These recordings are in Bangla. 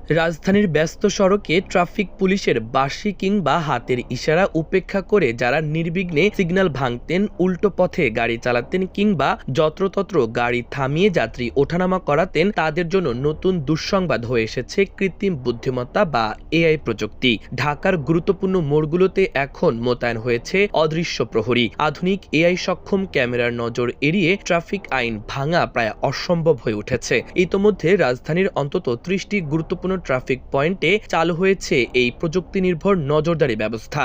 রাজধানীর ব্যস্ত সড়কে ট্রাফিক পুলিশের বাঁশি কিংবা হাতের ইশারা উপেক্ষা করে যারা নির্বিঘ্নে সিগন্যাল ভাঙতেন, উল্টো পথে গাড়ি চালাতেন কিংবা যত্রতত্র গাড়ি থামিয়ে যাত্রী ওঠানামা করাতেন, তাদের জন্য নতুন দুঃসংবাদ হয়ে এসেছে কৃত্রিম বুদ্ধিমত্তা বা এআই প্রযুক্তি। ঢাকার গুরুত্বপূর্ণ মোড়গুলোতে এখন মোতায়েন হয়েছে অদৃশ্য প্রহরী। আধুনিক এআই সক্ষম ক্যামেরার নজর এড়িয়ে ট্রাফিক আইন ভাঙা প্রায় অসম্ভব হয়ে উঠেছে। ইতোমধ্যে রাজধানীর অন্তত ৩০টি গুরুত্বপূর্ণ ট্রাফিক পয়েন্টে চালু হয়েছে এই প্রযুক্তি নির্ভর নজরদারি ব্যবস্থা।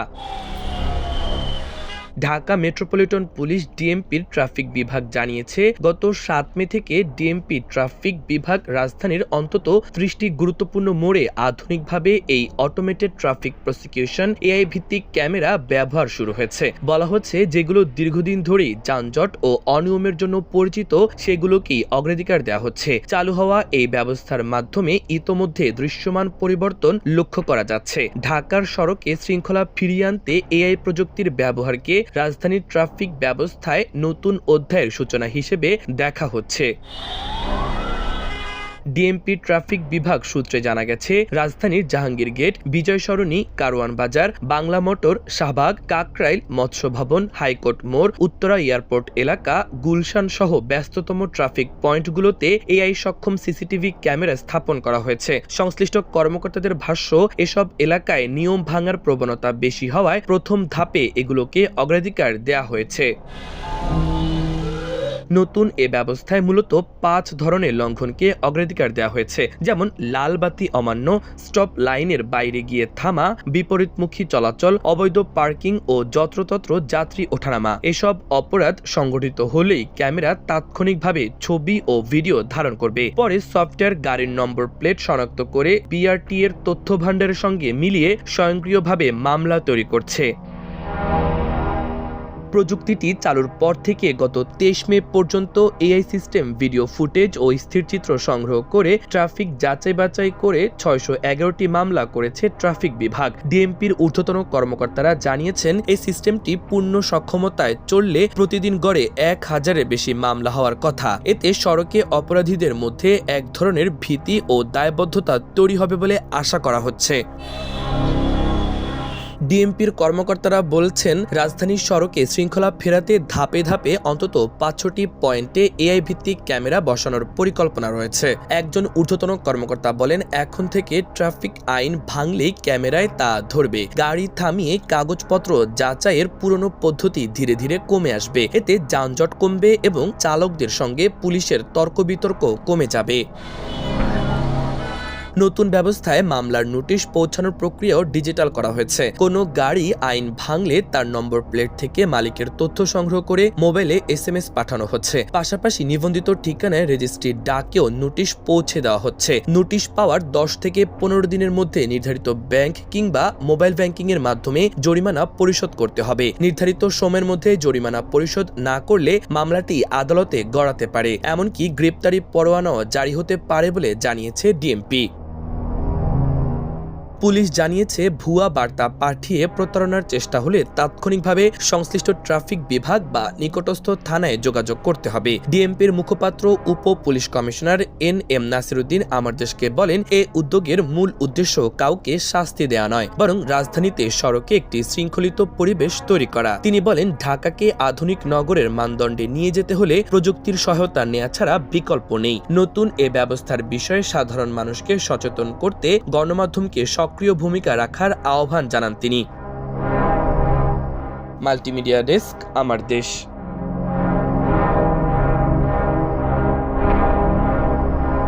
ঢাকা মেট্রোপলিটন পুলিশ ডিএমপির ট্রাফিক বিভাগ জানিয়েছে, গত ৭ মে থেকে ডিএমপি ট্রাফিক বিভাগ রাজধানীর অন্তত ৩০টি গুরুত্বপূর্ণ মোড়ে আধুনিকভাবে এই অটোমেটেড ট্রাফিক প্রসিকিউশন এআই ভিত্তিক ক্যামেরা ব্যবহার শুরু হয়েছে। বলা হচ্ছে, যেগুলো দীর্ঘদিন ধরেই যানজট ও অনিয়মের জন্য পরিচিত সেগুলোকেই অগ্রাধিকার দেওয়া হচ্ছে। চালু হওয়া এই ব্যবস্থার মাধ্যমে ইতোমধ্যে দৃশ্যমান পরিবর্তন লক্ষ্য করা যাচ্ছে। ঢাকার সড়কে শৃঙ্খলা ফিরিয়ে আনতে এআই প্রযুক্তির ব্যবহারকে রাজধানীর ট্রাফিক ব্যবস্থায় নতুন অধ্যায়ের সূচনা হিসেবে দেখা হচ্ছে। ডিএমপি ট্রাফিক বিভাগ সূত্রে জানা গেছে, রাজধানীর জাহাঙ্গীর গেট, বিজয় সরণি, কারওয়ান বাজার, বাংলা মোটর, শাহবাগ, কাকরাইল, মৎস্য ভবন, হাইকোর্ট মোড়, উত্তরা এয়ারপোর্ট এলাকা, গুলশান সহ ব্যস্ততম ট্রাফিক পয়েন্টগুলোতে এআই সক্ষম সিসিটিভি ক্যামেরা স্থাপন করা হয়েছে। সংশ্লিষ্ট কর্মকর্তাদের ভাষ্য, এসব এলাকায় নিয়ম ভাঙার প্রবণতা বেশি হওয়ায় প্রথম ধাপে এগুলোকে অগ্রাধিকার দেয়া হয়েছে। নতুন এ ব্যবস্থায় মূলত ৫ ধরনের লঙ্ঘনকে অগ্রাধিকার দেওয়া হয়েছে, যেমন লাল বাতি অমান্য, স্টপ লাইনের বাইরে গিয়ে থামা, বিপরীতমুখী চলাচল, অবৈধ পার্কিং ও যত্রতত্র যাত্রী ওঠানামা। এসব অপরাধ সংঘটিত হলেই ক্যামেরা তাৎক্ষণিকভাবে ছবি ও ভিডিও ধারণ করবে। পরে সফটওয়্যার গাড়ির নম্বর প্লেট শনাক্ত করে বিআরটি এর তথ্য ভাণ্ডারের সঙ্গে মিলিয়ে স্বয়ংক্রিয়ভাবে মামলা তৈরি করছে। প্রযুক্তিটি চালুর পর থেকে গত ২৩ মে পর্যন্ত এআই সিস্টেম ভিডিও ফুটেজ ও স্থিরচিত্র সংগ্রহ করে ট্রাফিক যাচাই বাছাই করে ৬১১টি মামলা করেছে ট্রাফিক বিভাগ। ডিএমপির ঊর্ধ্বতন কর্মকর্তারা জানিয়েছেন, এই সিস্টেমটি পূর্ণ সক্ষমতায় চললে প্রতিদিন গড়ে ১,০০০-এর বেশি মামলা হওয়ার কথা। এতে সড়কে অপরাধীদের মধ্যে এক ধরনের ভীতি ও দায়বদ্ধতা তৈরি হবে বলে আশা করা হচ্ছে। ডিএমপির কর্মকর্তারা বলছেন, রাজধানীর সড়কে শৃঙ্খলা ফেরাতে ধাপে ধাপে অন্তত ৫০০টি পয়েন্টে এআই ভিত্তিক ক্যামেরা বসানোর পরিকল্পনা রয়েছে। একজন ঊর্ধ্বতন কর্মকর্তা বলেন, এখন থেকে ট্রাফিক আইন ভাঙলেই ক্যামেরায় তা ধরবে। গাড়ি থামিয়ে কাগজপত্র যাচাইয়ের পুরনো পদ্ধতি ধীরে ধীরে কমে আসবে। এতে যানজট কমবে এবং চালকদের সঙ্গে পুলিশের তর্ক বিতর্ক কমে যাবে। নতুন ব্যবস্থায় মামলার নোটিশ পৌঁছানোর প্রক্রিয়াও ডিজিটাল করা হয়েছে। কোনো গাড়ি আইন ভাঙলে তার নম্বর প্লেট থেকে মালিকের তথ্য সংগ্রহ করে মোবাইলে এসএমএস পাঠানো হচ্ছে। পাশাপাশি নিবন্ধিত ঠিকানায় রেজিস্ট্রির ডাকেও নোটিশ পৌঁছে দেওয়া হচ্ছে। নোটিশ পাওয়ার ১০ থেকে ১৫ দিনের মধ্যে নির্ধারিত ব্যাংক কিংবা মোবাইল ব্যাংকিং এর মাধ্যমে জরিমানা পরিশোধ করতে হবে। নির্ধারিত সময়ের মধ্যে জরিমানা পরিশোধ না করলে মামলাটি আদালতে গড়াতে পারে, এমনকি গ্রেপ্তারি পরোয়ানাও জারি হতে পারে বলে জানিয়েছে ডিএমপি। পুলিশ জানিয়েছে, ভুয়া বার্তা পাঠিয়ে প্রতারণার চেষ্টা হলে তাৎক্ষণিকভাবে সংশ্লিষ্ট ট্রাফিক বিভাগ বা নিকটস্থ থানায় যোগাযোগ করতে হবে। ডিএমপির মুখপাত্র উপ পুলিশ কমিশনার NM নাসিরুদ্দিন আমার দেশকে বলেন, এ উদ্যোগের মূল উদ্দেশ্য কাউকে শাস্তি দেয়া নয়, বরং রাজধানীতে সড়কে একটি শৃঙ্খলিত পরিবেশ তৈরি করা। তিনি বলেন, ঢাকাকে আধুনিক নগরের মানদণ্ডে নিয়ে যেতে হলে প্রযুক্তির সহায়তা নেওয়া ছাড়া বিকল্প নেই। নতুন এ ব্যবস্থার বিষয়ে সাধারণ মানুষকে সচেতন করতে গণমাধ্যমকে সক্রিয় ভূমিকা রাখার আহ্বান জানান তিনি। মাল্টিমিডিয়া ডেস্ক, আমার দেশ।